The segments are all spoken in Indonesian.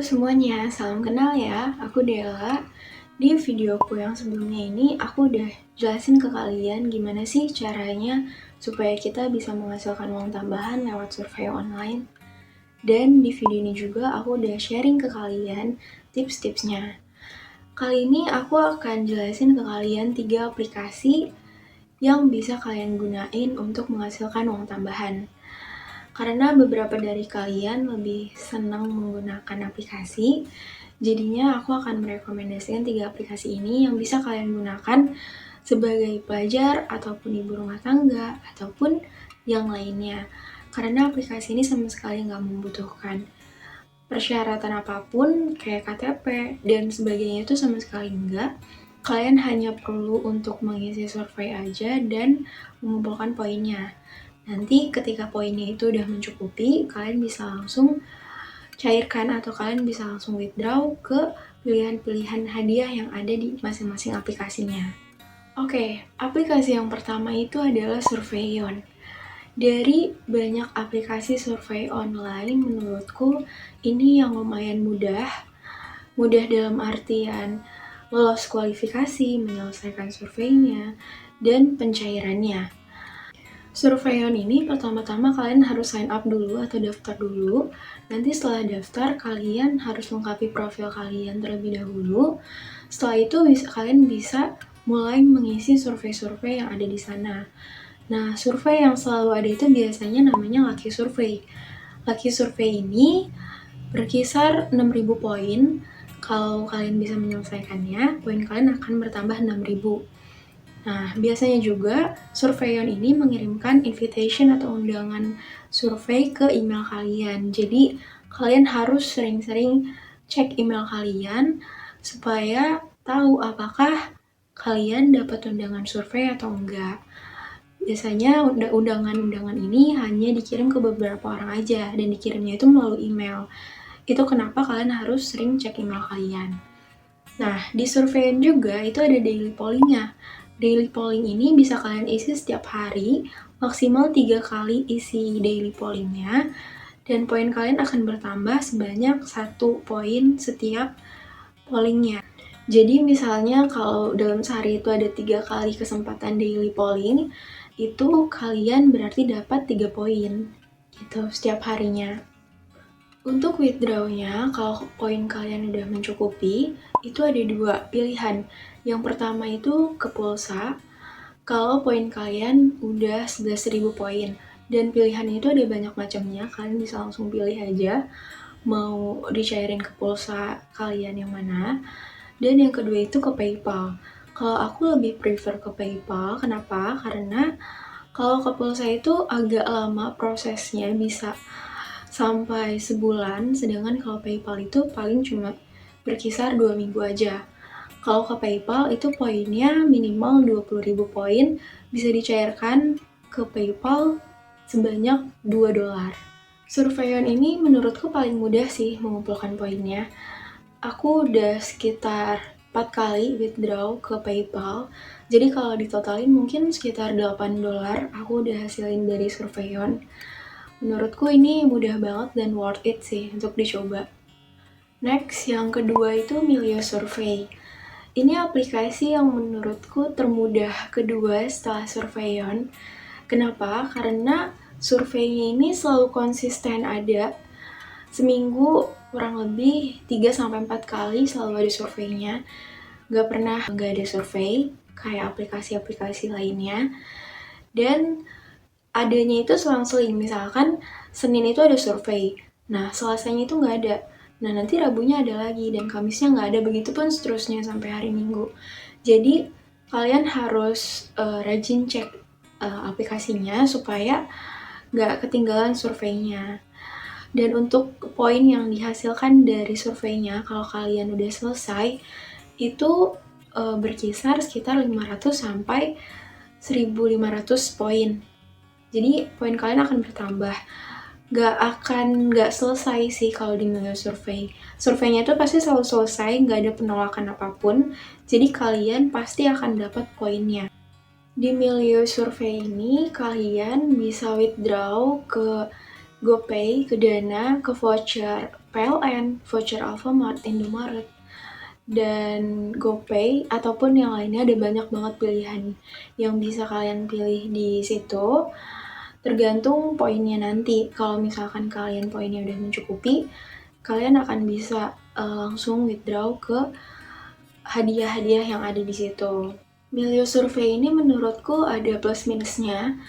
semuanya, salam kenal ya, aku Dela. Di videoku yang sebelumnya ini, aku udah jelasin ke kalian gimana sih caranya supaya kita bisa menghasilkan uang tambahan lewat survei online. Dan di video ini juga aku udah sharing ke kalian tips-tipsnya. Kali ini aku akan jelasin ke kalian 3 aplikasi yang bisa kalian gunain untuk menghasilkan uang tambahan. Karena beberapa dari kalian lebih senang menggunakan aplikasi, jadinya aku akan merekomendasikan 3 aplikasi ini yang bisa kalian gunakan sebagai pelajar ataupun ibu rumah tangga ataupun yang lainnya. Karena aplikasi ini sama sekali nggak membutuhkan persyaratan apapun kayak KTP dan sebagainya itu sama sekali enggak. Kalian hanya perlu untuk mengisi survei aja dan mengumpulkan poinnya. Nanti ketika poinnya itu udah mencukupi, kalian bisa langsung cairkan atau kalian bisa langsung withdraw ke pilihan-pilihan hadiah yang ada di masing-masing aplikasinya. Oke, aplikasi yang pertama itu adalah Surveion. Dari banyak aplikasi survei online, menurutku ini yang lumayan mudah. Mudah dalam artian lolos kualifikasi, menyelesaikan surveinya, dan pencairannya. Surveion ini pertama-tama kalian harus sign up dulu atau daftar dulu. Nanti setelah daftar, kalian harus lengkapi profil kalian terlebih dahulu. Setelah itu kalian bisa mulai mengisi survei-survei yang ada di sana. Nah, survei yang selalu ada itu biasanya namanya Lucky Survey. Lucky Survey ini berkisar 6.000 poin. Kalau kalian bisa menyelesaikannya, poin kalian akan bertambah 6.000. Nah, biasanya juga Surveion ini mengirimkan invitation atau undangan survei ke email kalian. Jadi, kalian harus sering-sering cek email kalian supaya tahu apakah kalian dapat undangan survei atau enggak. Biasanya undangan-undangan ini hanya dikirim ke beberapa orang aja dan dikirimnya itu melalui email. Itu kenapa kalian harus sering cek email kalian. Nah, di Surveion juga itu ada daily polling-nya. Daily polling ini bisa kalian isi setiap hari, maksimal 3 kali isi daily polling-nya, dan poin kalian akan bertambah sebanyak 1 poin setiap polling-nya. Jadi misalnya kalau dalam sehari itu ada 3 kali kesempatan daily polling, itu kalian berarti dapat 3 poin gitu setiap harinya. Untuk withdraw-nya, kalau poin kalian udah mencukupi, itu ada 2 pilihan. Yang pertama itu ke pulsa, kalau poin kalian udah 11.000 poin. Dan pilihannya itu ada banyak macamnya, kalian bisa langsung pilih aja mau dicairin ke pulsa kalian yang mana. Dan yang kedua itu ke PayPal. Kalau aku lebih prefer ke PayPal, kenapa? Karena kalau ke pulsa itu agak lama prosesnya, bisa sampai sebulan, sedangkan kalau PayPal itu paling cuma berkisar 2 minggu aja. Kalau ke PayPal itu poinnya minimal 20.000 poin, bisa dicairkan ke PayPal sebanyak $2. Surveion ini menurutku paling mudah sih mengumpulkan poinnya. Aku udah sekitar 4 kali withdraw ke PayPal, jadi kalau ditotalin mungkin sekitar $8 aku udah hasilin dari Surveion. Menurutku ini mudah banget dan worth it sih untuk dicoba. Next, yang kedua itu Milio Survey. Ini aplikasi yang menurutku termudah kedua setelah Surveion. Kenapa? Karena surveinya ini selalu konsisten ada. Seminggu kurang lebih 3-4 kali selalu ada surveinya. Gak pernah gak ada survei kayak aplikasi-aplikasi lainnya. Dan adanya itu selang-seling, misalkan Senin itu ada survei, nah Selasanya itu nggak ada, nah nanti Rabunya ada lagi, dan Kamisnya nggak ada, begitupun seterusnya sampai hari Minggu. Jadi kalian harus rajin cek aplikasinya supaya nggak ketinggalan surveinya. Dan untuk poin yang dihasilkan dari surveinya, kalau kalian udah selesai, itu berkisar sekitar 500 sampai 1.500 poin. Jadi poin kalian akan bertambah. Gak selesai sih kalau di Milio Survey. Surveinya itu pasti selalu selesai, gak ada penolakan apapun. Jadi kalian pasti akan dapat poinnya. Di Milio Survey ini kalian bisa withdraw ke GoPay, ke Dana, ke voucher PLN, voucher Alfamart, Indomaret, dan GoPay ataupun yang lainnya. Ada banyak banget pilihan yang bisa kalian pilih di situ. Tergantung poinnya nanti. Kalau misalkan kalian poinnya udah mencukupi, kalian akan bisa langsung withdraw ke hadiah-hadiah yang ada di situ. Milio Survey ini menurutku ada plus minusnya.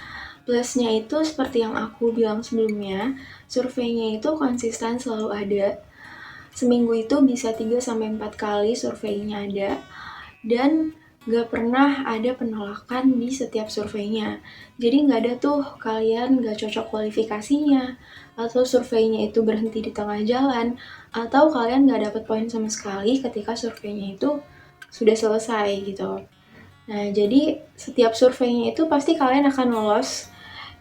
Plusnya itu seperti yang aku bilang sebelumnya, surveinya itu konsisten selalu ada. Seminggu itu bisa 3-4 kali surveinya ada, dan gak pernah ada penolakan di setiap surveinya. Jadi gak ada tuh kalian gak cocok kualifikasinya, atau surveinya itu berhenti di tengah jalan, atau kalian gak dapet poin sama sekali ketika surveinya itu sudah selesai gitu. Nah, jadi setiap surveinya itu pasti kalian akan lolos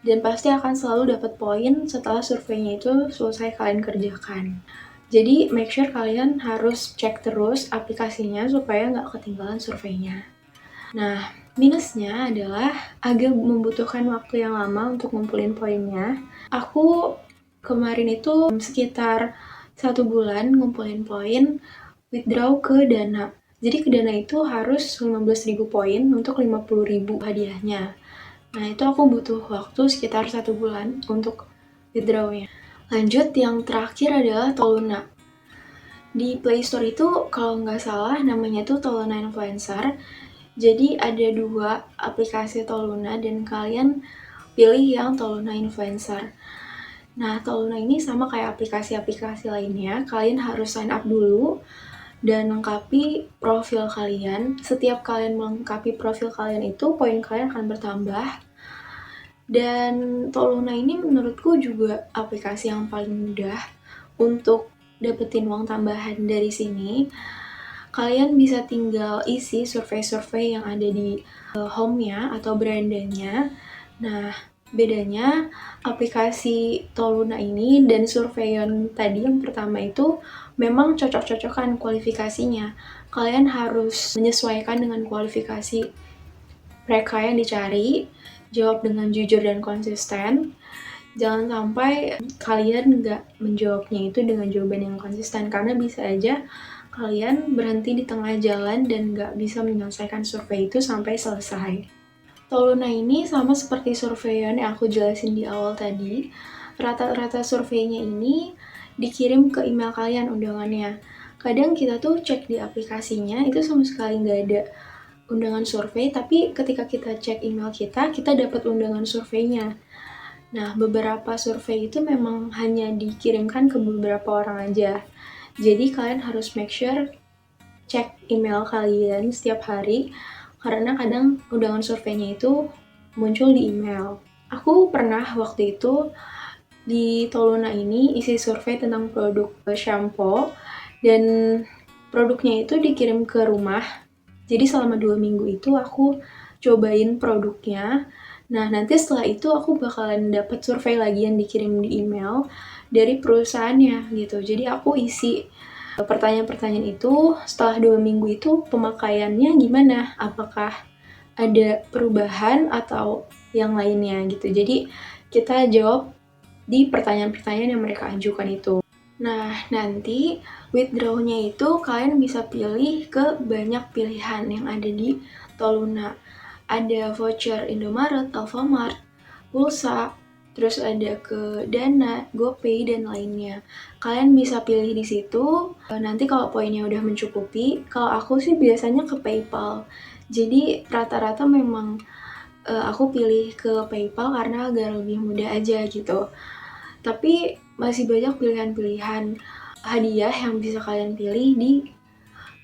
dan pasti akan selalu dapat poin setelah surveinya itu selesai kalian kerjakan. Jadi make sure kalian harus cek terus aplikasinya supaya nggak ketinggalan surveinya. Nah, minusnya adalah agak membutuhkan waktu yang lama untuk ngumpulin poinnya. Aku kemarin itu sekitar 1 bulan ngumpulin poin withdraw ke Dana. Jadi ke Dana itu harus 15.000 poin untuk 50.000 hadiahnya. Nah, itu aku butuh waktu sekitar 1 bulan untuk withdrawnya. Lanjut, yang terakhir adalah Toluna. Di Play Store itu kalau nggak salah namanya tuh Toluna Influencer. Jadi ada 2 aplikasi Toluna dan kalian pilih yang Toluna Influencer. Nah, Toluna ini sama kayak aplikasi-aplikasi lainnya, kalian harus sign up dulu dan lengkapi profil kalian. Setiap kalian melengkapi profil kalian itu, poin kalian akan bertambah. Dan Toluna ini menurutku juga aplikasi yang paling mudah untuk dapetin uang tambahan dari sini. Kalian bisa tinggal isi survei-survei yang ada di home-nya atau berandanya. Nah, bedanya aplikasi Toluna ini dan Surveyon tadi yang pertama itu memang cocok-cocokan kualifikasinya. Kalian harus menyesuaikan dengan kualifikasi mereka yang dicari, jawab dengan jujur dan konsisten. Jangan sampai kalian nggak menjawabnya itu dengan jawaban yang konsisten, karena bisa aja kalian berhenti di tengah jalan dan nggak bisa menyelesaikan survei itu sampai selesai. Toluna ini sama seperti Surveyon yang aku jelasin di awal tadi. Rata-rata surveinya ini dikirim ke email kalian undangannya. Kadang kita tuh cek di aplikasinya itu sama sekali nggak ada undangan survei, tapi ketika kita cek email kita dapat undangan surveinya. Nah, beberapa survei itu memang hanya dikirimkan ke beberapa orang aja. Jadi kalian harus make sure cek email kalian setiap hari, karena kadang undangan surveinya itu muncul di email. Aku pernah waktu itu di Toluna ini isi survei tentang produk shampoo, dan produknya itu dikirim ke rumah. Jadi selama 2 minggu itu aku cobain produknya. Nah, nanti setelah itu aku bakalan dapat survei lagi yang dikirim di email dari perusahaannya gitu. Jadi aku isi pertanyaan-pertanyaan itu. Setelah 2 minggu itu pemakaiannya gimana? Apakah ada perubahan atau yang lainnya gitu. Jadi kita jawab di pertanyaan-pertanyaan yang mereka ajukan itu. Nah, nanti withdraw-nya itu kalian bisa pilih ke banyak pilihan yang ada di Toluna. Ada voucher Indomaret, Alfamart, pulsa, terus ada ke Dana, GoPay, dan lainnya. Kalian bisa pilih di situ. Nanti kalau poinnya udah mencukupi, kalau aku sih biasanya ke PayPal. Jadi rata-rata memang aku pilih ke PayPal karena agak lebih mudah aja gitu. Tapi masih banyak pilihan-pilihan hadiah yang bisa kalian pilih di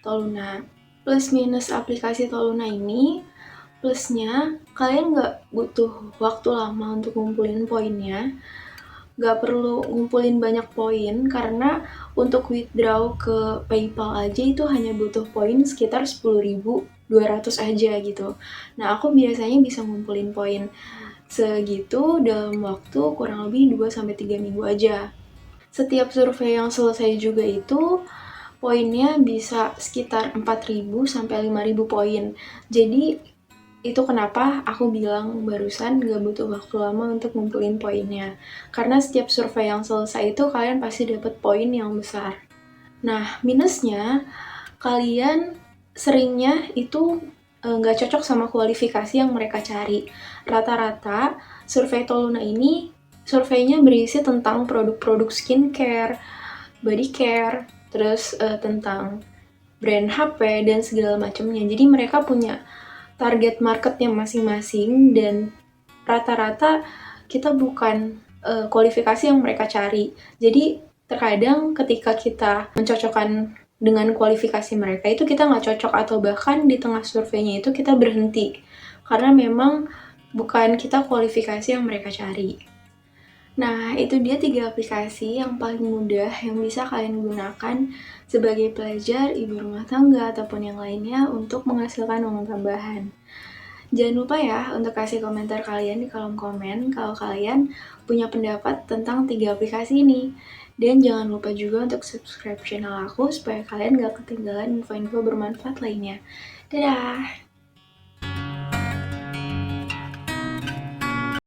Toluna. Plus minus aplikasi Toluna ini, plusnya kalian nggak butuh waktu lama untuk ngumpulin poinnya. Nggak perlu ngumpulin banyak poin, karena untuk withdraw ke PayPal aja itu hanya butuh poin sekitar 10.200 aja gitu. Nah, aku biasanya bisa ngumpulin poin segitu dalam waktu kurang lebih 2-3 minggu aja. Setiap survei yang selesai juga itu poinnya bisa sekitar 4.000 sampai 5.000 poin. Jadi Itu kenapa aku bilang barusan gak butuh waktu lama untuk ngumpulin poinnya. Karena setiap survei yang selesai itu kalian pasti dapat poin yang besar. Nah, minusnya kalian seringnya itu nggak cocok sama kualifikasi yang mereka cari. Rata-rata survei Toluna ini surveinya berisi tentang produk-produk skincare, body care, terus tentang brand HP dan segala macamnya. Jadi mereka punya target marketnya masing-masing dan rata-rata kita bukan kualifikasi yang mereka cari. Jadi terkadang ketika kita mencocokkan dengan kualifikasi mereka itu kita nggak cocok atau bahkan di tengah surveinya itu kita berhenti karena memang bukan kita kualifikasi yang mereka cari. Nah, itu dia 3 aplikasi yang paling mudah yang bisa kalian gunakan sebagai pelajar, ibu rumah tangga, ataupun yang lainnya untuk menghasilkan uang tambahan. Jangan lupa ya untuk kasih komentar kalian di kolom komen kalau kalian punya pendapat tentang 3 aplikasi ini. Dan jangan lupa juga untuk subscribe channel aku supaya kalian gak ketinggalan info-info bermanfaat lainnya. Dadah!